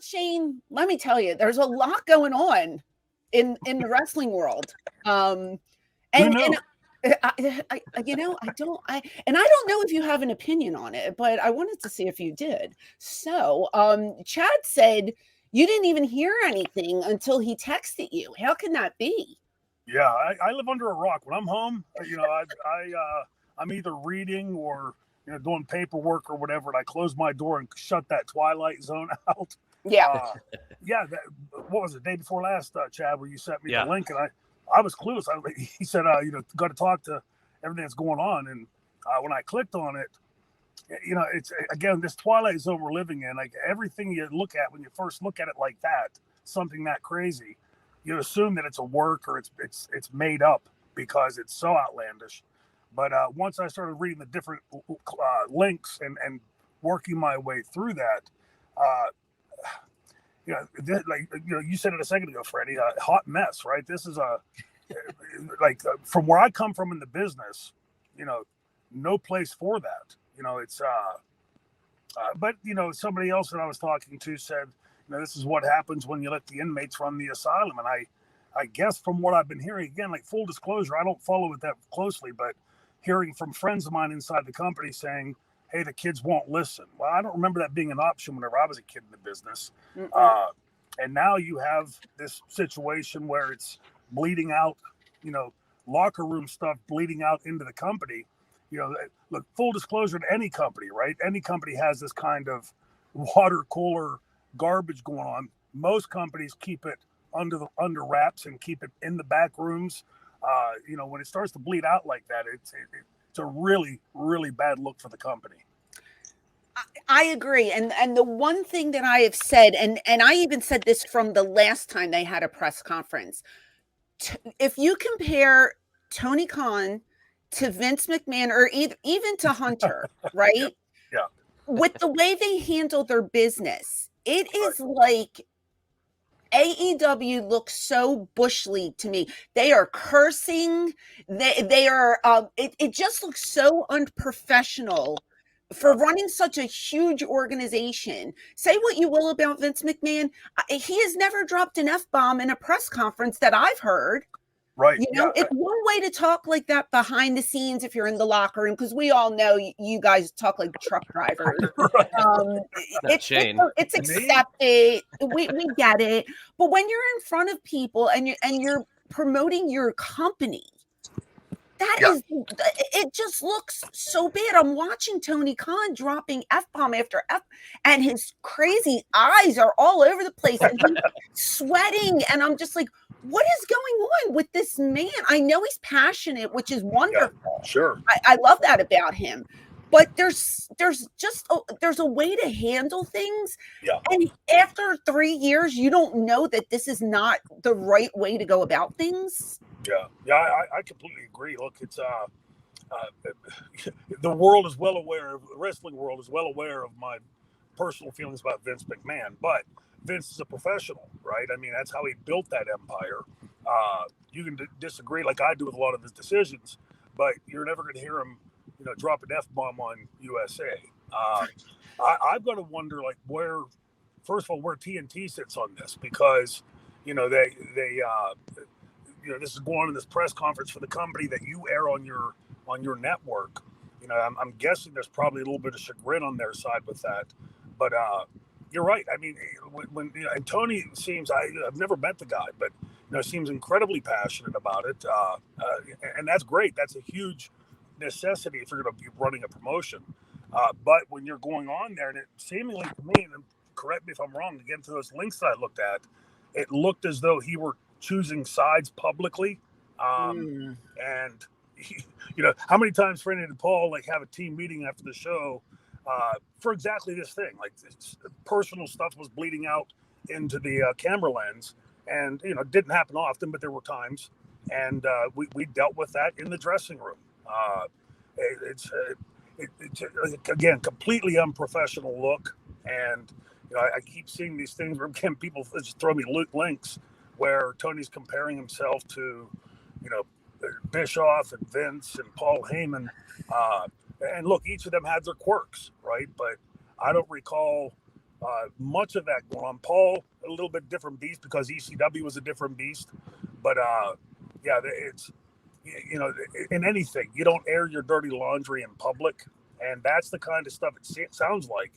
Shane, let me tell you, there's a lot going on in the wrestling world. And I don't know if you have an opinion on it, but I wanted to see if you did. So, Chad said you didn't even hear anything until he texted you. How can that be? Yeah, I live under a rock. When I'm home, I'm either reading or doing paperwork or whatever, and I close my door and shut that Twilight Zone out. Yeah. What was it, day before last, Chad, where you sent me the link, and I was clueless. He said, got to talk to everything that's going on. And when I clicked on it, it's, again, this Twilight Zone we're living in, like everything you look at when you first look at it like that, something that crazy, you assume that it's a work or it's made up because it's so outlandish. But once I started reading the different links and working my way through that, you said it a second ago, Freddie, a hot mess, right? This is from where I come from in the business, no place for that. But somebody else that I was talking to said, this is what happens when you let the inmates run the asylum. And I guess from what I've been hearing, again, like full disclosure, I don't follow it that closely, but hearing from friends of mine inside the company saying, hey, the kids won't listen. Well, I don't remember that being an option whenever I was a kid in the business. And now you have this situation where it's bleeding out, locker room stuff bleeding out into the company. Look, full disclosure to any company, right? Any company has this kind of water cooler garbage going on. Most companies keep it under wraps and keep it in the back rooms. When it starts to bleed out like that, it's a really, really bad look for the company. I agree. And the one thing that I have said, and I even said this from the last time they had a press conference, if you compare Tony Khan to Vince McMahon or even to Hunter, right? Yeah. With the way they handle their business, it is like AEW looks so bush league to me. They are cursing. They are. It just looks so unprofessional for running such a huge organization. Say what you will about Vince McMahon, he has never dropped an F-bomb in a press conference that I've heard. Right. It's one way to talk like that behind the scenes if you're in the locker room, because we all know you guys talk like truck drivers. It's accepted. We get it. But when you're in front of people and you're promoting your company, it just looks so bad. I'm watching Tony Khan dropping F-bomb after F, and his crazy eyes are all over the place, and he's sweating, and I'm just like, what is going on with this man? I know he's passionate, which is wonderful. Yeah, sure. I love that about him. But there's a way to handle things. Yeah. And after 3 years, you don't know that this is not the right way to go about things. Yeah, I completely agree. Look, it's the world is well aware, the wrestling world is well aware of my personal feelings about Vince McMahon, but Vince is a professional, right? I mean, that's how he built that empire. You can disagree like I do with a lot of his decisions, but you're never going to hear him, drop an F-bomb on USA. I've got to wonder, like, where TNT sits on this, because, they this is going on in this press conference for the company that you air on your network. I'm guessing there's probably a little bit of chagrin on their side with that, but you're right. I mean, when and Tony seems, I've never met the guy, but seems incredibly passionate about it, and that's great. That's a huge necessity if you're going to be running a promotion. But when you're going on there, and it seemingly to me, and correct me if I'm wrong, again, to those links that I looked at, it looked as though he were choosing sides publicly. And how many times Freddie and Paul have a team meeting after the show for exactly this thing? Like, personal stuff was bleeding out into the camera lens, and it didn't happen often, but there were times, and we dealt with that in the dressing room. It's again, completely unprofessional look, and I keep seeing these things where, again, people just throw me links where Tony's comparing himself to, Bischoff and Vince and Paul Heyman. And look, each of them had their quirks, right? But I don't recall Much of that going on. Paul, a little bit different beast because ECW was a different beast. But yeah, it's, in anything, you don't air your dirty laundry in public. And that's the kind of stuff it sounds like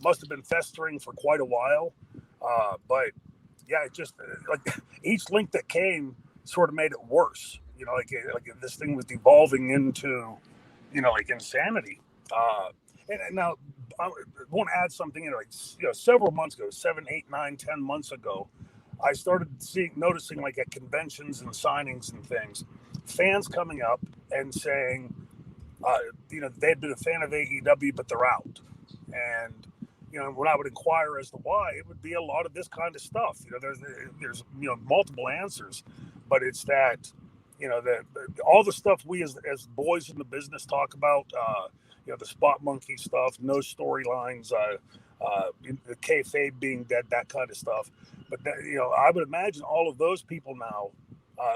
must have been festering for quite a while. But yeah, it just like each link that came sort of made it worse. Like this thing was devolving into, like insanity. And now I want to add something in. Like several months ago, 7, 8, 9, 10 months ago, I started noticing like at conventions and signings and things, fans coming up and saying, they'd been a fan of AEW, but they're out. And when I would inquire as to why, it would be a lot of this kind of stuff. There's multiple answers, but it's that all the stuff we as boys in the business talk about. The spot monkey stuff, no storylines, the kayfabe being dead, that kind of stuff. But I would imagine all of those people now.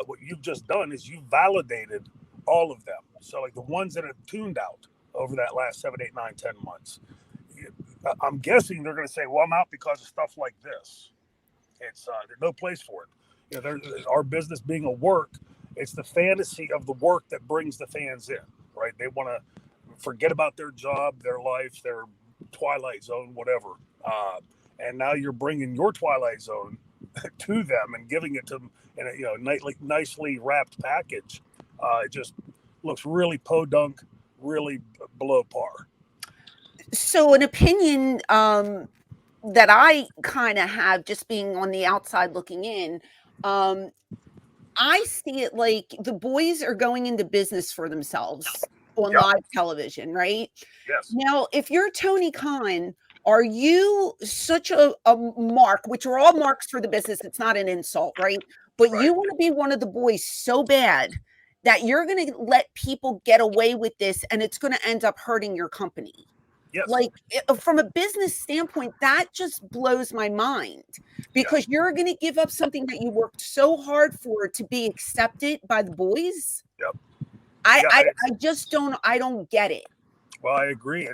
What you've just done is you validated all of them. So like the ones that have tuned out over that last 7, 8, 9, 10 months. I'm guessing they're going to say, well, I'm out because of stuff like this. It's there's no place for it. Our business being a work, it's the fantasy of the work that brings the fans in, right? They want to forget about their job, their life, their Twilight Zone, whatever. And now you're bringing your Twilight Zone to them and giving it to them in a nicely wrapped package. It just looks really podunk, really below par. So an opinion that I kind of have, just being on the outside looking in, I see it like the boys are going into business for themselves on live television, right? Yes. Now, if you're Tony Khan, are you such a mark, which are all marks for the business, it's not an insult, right? But you want to be one of the boys so bad that you're going to let people get away with this and it's going to end up hurting your company. Yes. Like from a business standpoint, that just blows my mind because you're going to give up something that you worked so hard for to be accepted by the boys. Yep. I just don't get it. Well, I agree.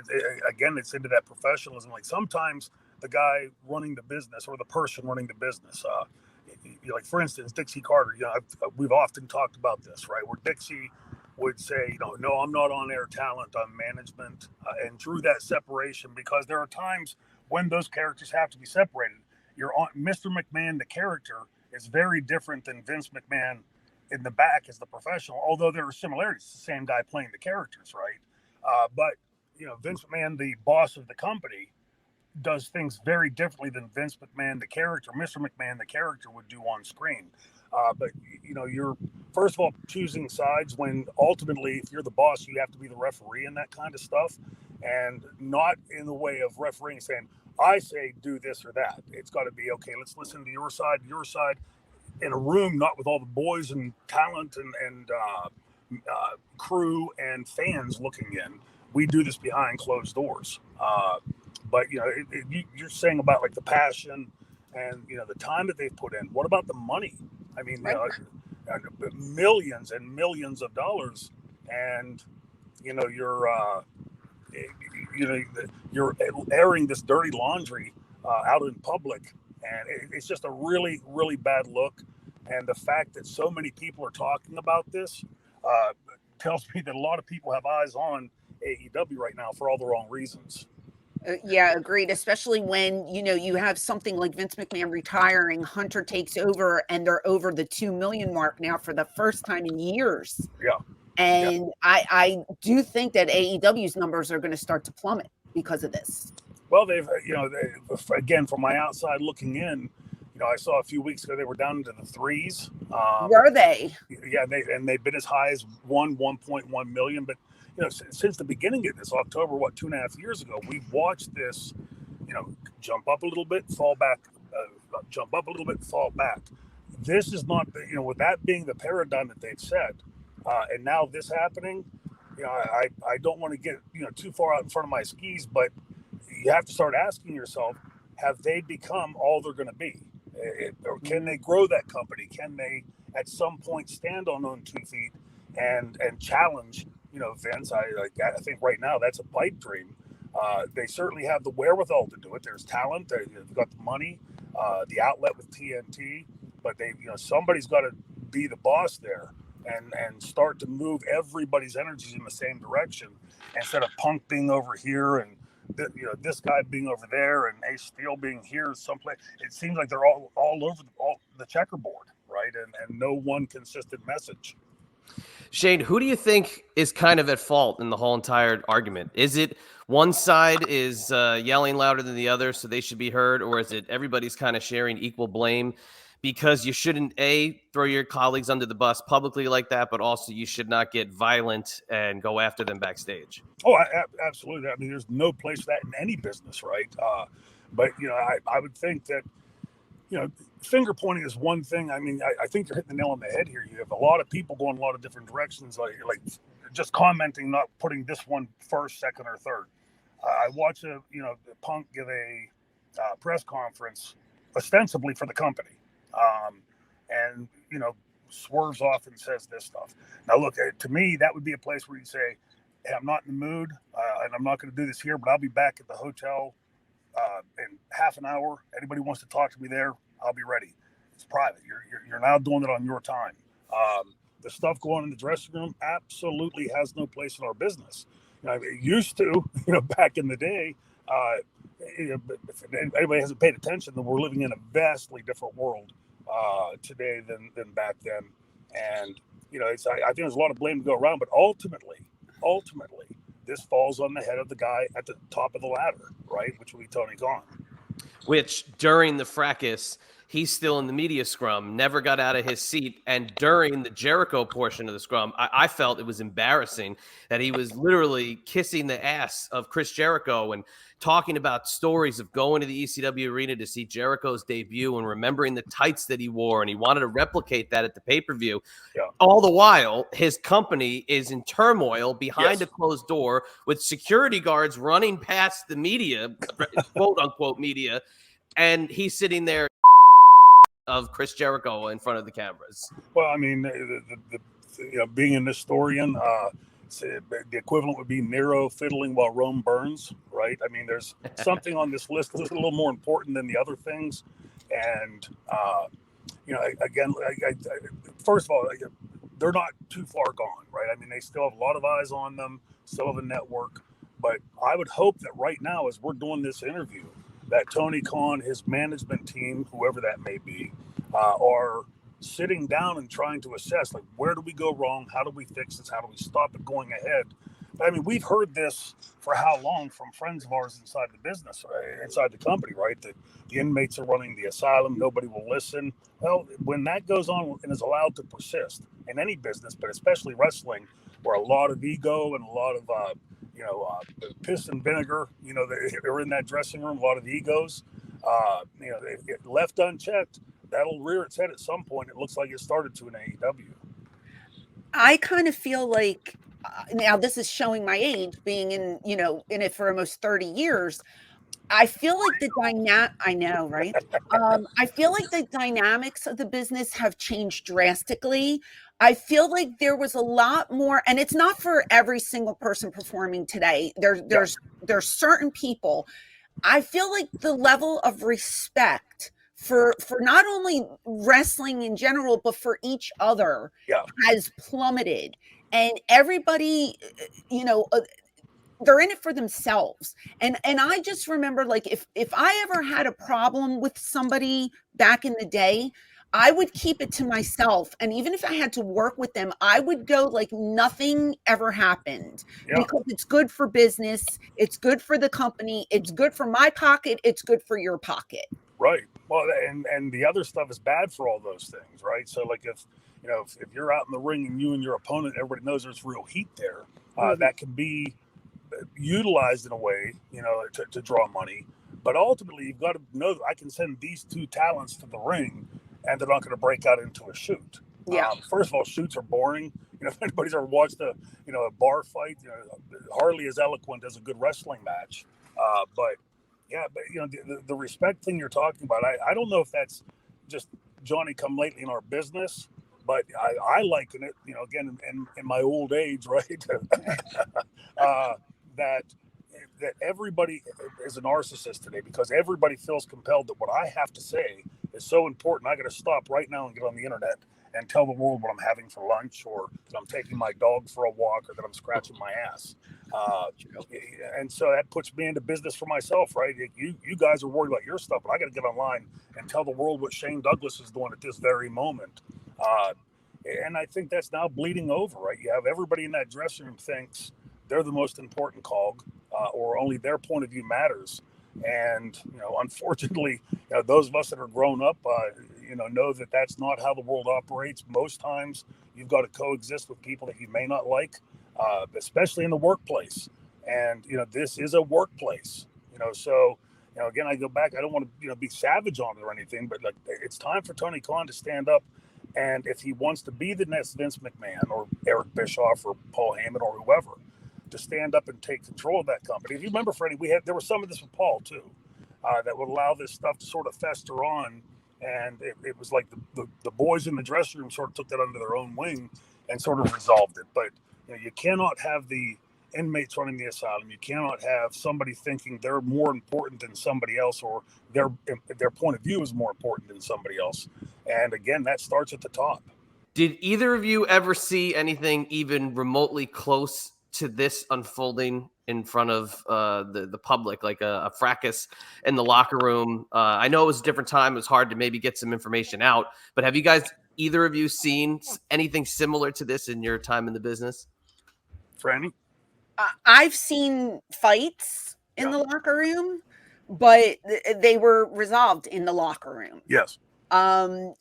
Again, it's into that professionalism. Like sometimes the guy running the business or the person running the business, like for instance, Dixie Carter, we've often talked about this, right? Where Dixie would say, no, I'm not on air talent, I'm management, and drew that separation because there are times when those characters have to be separated. You're on Mr. McMahon, the character, is very different than Vince McMahon in the back as the professional, although there are similarities. It's the same guy playing the characters, right? But Vince McMahon, the boss of the company, does things very differently than Vince McMahon, the character, Mr. McMahon, the character, would do on screen. But you're first of all choosing sides when ultimately, if you're the boss, you have to be the referee and that kind of stuff, and not in the way of refereeing saying, I say do this or that. It's got to be, okay, let's listen to your side in a room, not with all the boys and talent and crew and fans looking in. We do this behind closed doors. But you're saying about like the passion and the time that they've put in. What about the money? I mean, millions and millions of dollars, and you're airing this dirty laundry out in public, and it's just a really, really bad look. And the fact that so many people are talking about this tells me that a lot of people have eyes on AEW right now for all the wrong reasons. Yeah, agreed. Especially when, you have something like Vince McMahon retiring, Hunter takes over, and they're over the 2 million mark now for the first time in years. Yeah. And I do think that AEW's numbers are going to start to plummet because of this. Well, they've, again, from my outside looking in, I saw a few weeks ago they were down into the threes. Were they? Yeah, they've been as high as 1.1 million. But since the beginning of this, October, 2.5 years ago, we've watched this, jump up a little bit, fall back, jump up a little bit, fall back. This is not, with that being the paradigm that they've set, and now this happening, I don't want to get too far out in front of my skis, but you have to start asking yourself, have they become all they're going to be? Or can they grow that company? Can they at some point stand on 2 feet and challenge Vince? I think right now that's a pipe dream, They certainly have the wherewithal to do it. There's talent. They've got the money, the outlet with TNT, but somebody's got to be the boss there and start to move everybody's energies in the same direction instead of Punk being over here and this guy being over there and Ace Steel being here someplace. It seems like they're all over the checkerboard, right? And no one consistent message. Shane, who do you think is kind of at fault in the whole entire argument? Is it one side is yelling louder than the other, so they should be heard, or is it everybody's kind of sharing equal blame? Because you shouldn't, A, throw your colleagues under the bus publicly like that, but also you should not get violent and go after them backstage. Oh, absolutely. I mean, there's no place for that in any business, right? But I would think that, finger pointing is one thing. I mean, I think you're hitting the nail on the head here. You have a lot of people going a lot of different directions, like just commenting, not putting this one first, second, or third. I watched Punk give a press conference ostensibly for the company. And swerves off and says this stuff. Now, look, to me, that would be a place where you say, hey, I'm not in the mood, and I'm not going to do this here, but I'll be back at the hotel in half an hour. Anybody wants to talk to me there, I'll be ready. It's private. You're now doing it on your time. The stuff going on in the dressing room absolutely has no place in our business. It used to, back in the day. If anybody hasn't paid attention, then we're living in a vastly different world today than back then. And I think there's a lot of blame to go around, but ultimately, this falls on the head of the guy at the top of the ladder, right? Which would be Tony Khan. Which during the fracas, he's still in the media scrum, never got out of his seat. And during the Jericho portion of the scrum, I felt it was embarrassing that he was literally kissing the ass of Chris Jericho and talking about stories of going to the ECW arena to see Jericho's debut and remembering the tights that he wore. And he wanted to replicate that at the pay-per-view. Yeah. All the while, his company is in turmoil behind a closed door with security guards running past the media, quote unquote media. And he's sitting there of Chris Jericho in front of the cameras. Well, I mean, being an historian, the equivalent would be Nero fiddling while Rome burns, right? I mean, there's something on this list that's a little more important than the other things. And, again, first of all, they're not too far gone, right? I mean, they still have a lot of eyes on them, still have a network. But I would hope that right now, as we're doing this interview, that Tony Khan, his management team, whoever that may be, are sitting down and trying to assess, like, where do we go wrong? How do we fix this? How do we stop it going ahead? I mean, we've heard this for how long from friends of ours inside the business, right? Inside the company, right? That the inmates are running the asylum. Nobody will listen. Well, when that goes on and is allowed to persist in any business, but especially wrestling, where a lot of ego and a lot of, piss and vinegar, they're in that dressing room, a lot of egos, if left unchecked, that'll rear its head at some point. It looks like it started to in AEW. I kind of feel like, now this is showing my age, being in it for almost 30 years. I feel like I know, right? I feel like the dynamics of the business have changed drastically. I feel like there was a lot more, and it's not for every single person performing today. There's certain people. I feel like the level of respect for not only wrestling in general, but for each other has plummeted. And everybody, they're in it for themselves. And I just remember, like, if I ever had a problem with somebody back in the day, I would keep it to myself. And even if I had to work with them, I would go like nothing ever happened, because it's good for business. It's good for the company. It's good for my pocket. It's good for your pocket. Right. Well, and the other stuff is bad for all those things, right? So, like, if you're out in the ring and you and your opponent, everybody knows there's real heat there, that can be utilized in a way, to draw money. But ultimately, you've got to know that I can send these two talents to the ring, and they're not going to break out into a shoot. Yeah. First of all, shoots are boring. If anybody's ever watched a bar fight, hardly as eloquent as a good wrestling match. But the respect thing you're talking about, I don't know if that's just Johnny come lately in our business, but I liken it, again, in my old age, right? That that everybody is a narcissist today because everybody feels compelled that what I have to say is so important. I got to stop right now and get on the internet and tell the world what I'm having for lunch, or that I'm taking my dog for a walk, or that I'm scratching my ass. And so that puts me into business for myself, right? You guys are worried about your stuff, but I got to get online and tell the world what Shane Douglas is doing at this very moment. And I think that's now bleeding over, right? You have everybody in that dressing room thinks they're the most important cog, or only their point of view matters. And, unfortunately, those of us that are grown up, know that that's not how the world operates. Most times you've got to coexist with people that you may not like, especially in the workplace. And, this is a workplace, so, again, I go back, I don't want to, be savage on it or anything, but like, it's time for Tony Khan to stand up. And if he wants to be the next Vince McMahon or Eric Bischoff or Paul Heyman or whoever, to stand up and take control of that company. If you remember, Freddie, there was some of this with Paul too, that would allow this stuff to sort of fester on. And it was like the boys in the dressing room sort of took that under their own wing and sort of resolved it. But you cannot have the inmates running the asylum. You cannot have somebody thinking they're more important than somebody else, or their point of view is more important than somebody else. And again, that starts at the top. Did either of you ever see anything even remotely close to this unfolding in front of the public, like a fracas in the locker room? I know it was a different time. It was hard to maybe get some information out. But have you guys, either of you, seen anything similar to this in your time in the business? Franny? I've seen fights in the locker room, but they were resolved in the locker room. Yes. I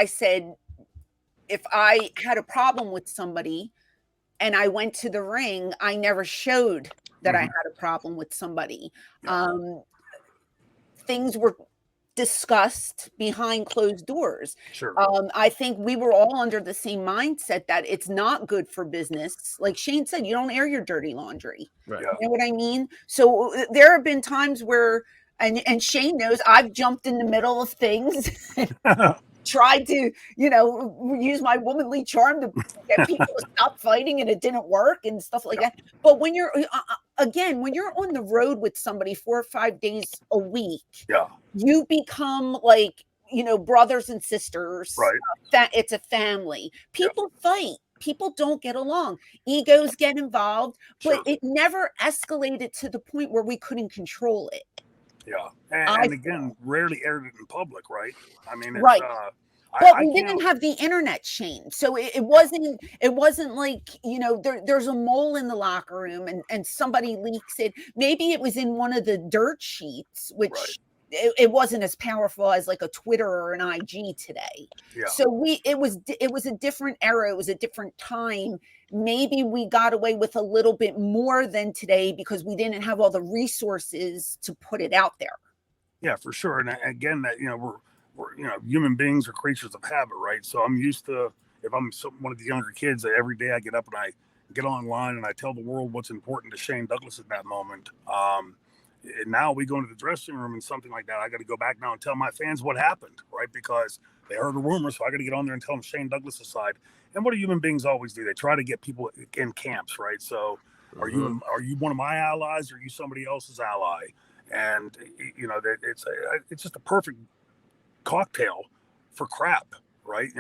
said, if I had a problem with somebody and I went to the ring, I never showed that I had a problem with somebody. Things were discussed behind closed doors. Sure. I think we were all under the same mindset that it's not good for business. Like Shane said, you don't air your dirty laundry. Right. You know what I mean? So there have been times where, and Shane knows, I've jumped in the middle of things, tried to, use my womanly charm to get people to stop fighting, and it didn't work and stuff like that. But when you're, when you're on the road with somebody 4 or 5 days a week, you become like, brothers and sisters. Right. It's a family. People fight. People don't get along. Egos get involved, but it never escalated to the point where we couldn't control it. Yeah. And again, rarely aired it in public, right? I mean, it's, right. But we didn't have the internet, Shane. So it wasn't like, there's a mole in the locker room and somebody leaks it. Maybe it was in one of the dirt sheets, which it wasn't as powerful as like a Twitter or an IG today. Yeah. So it was a different era. It was a different time. Maybe we got away with a little bit more than today because we didn't have all the resources to put it out there. Yeah, for sure. And again, that, we're human beings are creatures of habit, right? So I'm used to, if I'm one of the younger kids, that every day I get up and I get online and I tell the world what's important to Shane Douglas at that moment. And now we go into the dressing room and something like that, I got to go back now and tell my fans what happened, right? Because they heard a rumor, so I got to get on there and tell them Shane Douglas' side. And what do human beings always do? They try to get people in camps, right? So are you one of my allies, or are you somebody else's ally? And it's just a perfect cocktail for crap, right?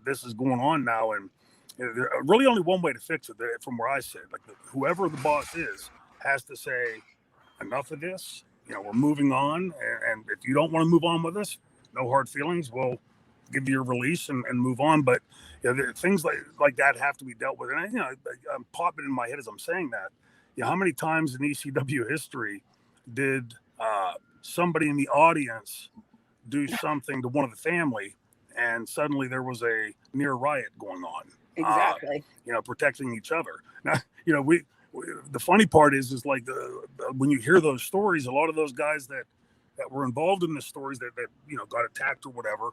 This is going on now, and there's really only one way to fix it. From where I sit, like whoever the boss is has to say, enough of this. We're moving on, and if you don't want to move on with us, no hard feelings. We'll give you a release and move on. But things like that have to be dealt with. And I'm popping in my head as I'm saying that. How many times in ECW history did somebody in the audience do something to one of the family, and suddenly there was a near riot going on? Exactly. Protecting each other. Now, the funny part is like when you hear those stories, a lot of those guys that were involved in the stories that got attacked or whatever,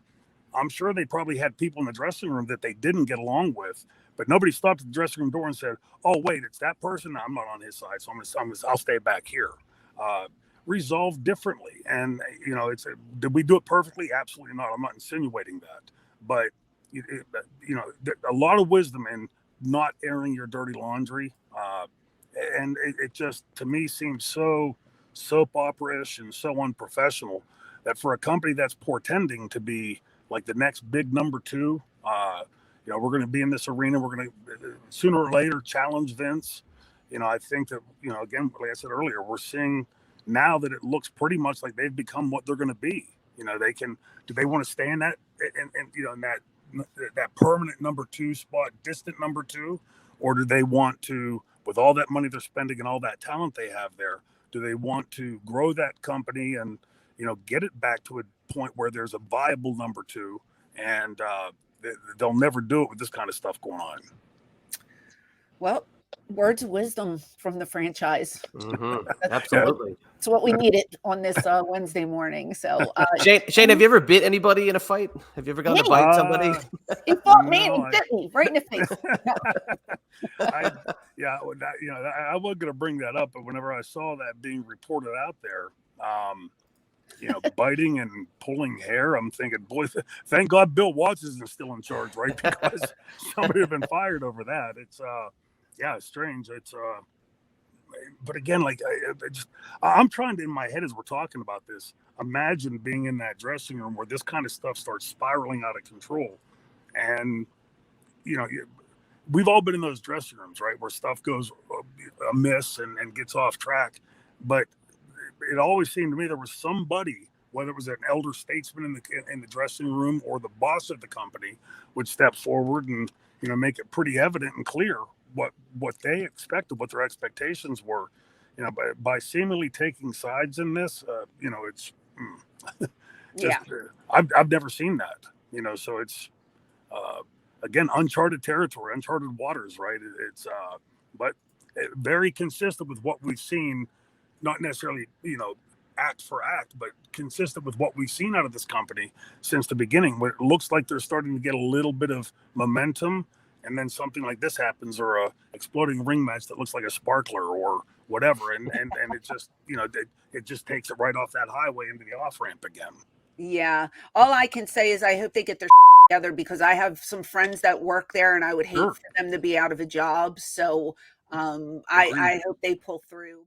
I'm sure they probably had people in the dressing room that they didn't get along with, but nobody stopped at the dressing room door and said, "Oh, wait, it's that person. No, I'm not on his side, so I'll stay back here." Resolved differently, and did we do it perfectly? Absolutely not. I'm not insinuating that, but a lot of wisdom in not airing your dirty laundry. and it just, to me, seems so soap opera-ish and so unprofessional that for a company that's portending to be like the next big number two, we're going to be in this arena. We're going to sooner or later challenge Vince. I think that, again, like I said earlier, we're seeing now that it looks pretty much like they've become what they're going to be. Do they want to stay in that, in that permanent number two spot, distant number two, or do they want to, with all that money they're spending and all that talent they have there, do they want to grow that company and, get it back to a point where there's a viable number two, and they'll never do it with this kind of stuff going on. Well, words of wisdom from the franchise. Mm-hmm. Absolutely. It's what we needed on this Wednesday morning. So, Shane, have you ever bit anybody in a fight? Have you ever gone to bite somebody? He fought me and he bit me right in the face. I was going to bring that up, but whenever I saw that being reported out there, biting and pulling hair, I'm thinking, boy, thank God Bill Watts isn't still in charge, right? Because somebody had been fired over that. It's it's strange. It's but again, like I'm trying to, in my head as we're talking about this, imagine being in that dressing room where this kind of stuff starts spiraling out of control, and we've all been in those dressing rooms, right, where stuff goes amiss and gets off track. But it always seemed to me there was somebody, whether it was an elder statesman in the dressing room or the boss of the company, would step forward and make it pretty evident and clear what they expected, what their expectations were. By seemingly taking sides in this, it's I've never seen that. So it's again, uncharted territory, uncharted waters, right? It's but very consistent with what we've seen, not necessarily, act for act, but consistent with what we've seen out of this company since the beginning, where it looks like they're starting to get a little bit of momentum, and then something like this happens, or a exploding ring match that looks like a sparkler or whatever, and it just, it just takes it right off that highway into the off ramp again. Yeah. All I can say is I hope they get their together, because I have some friends that work there and I would hate for them to be out of a job. So I hope they pull through.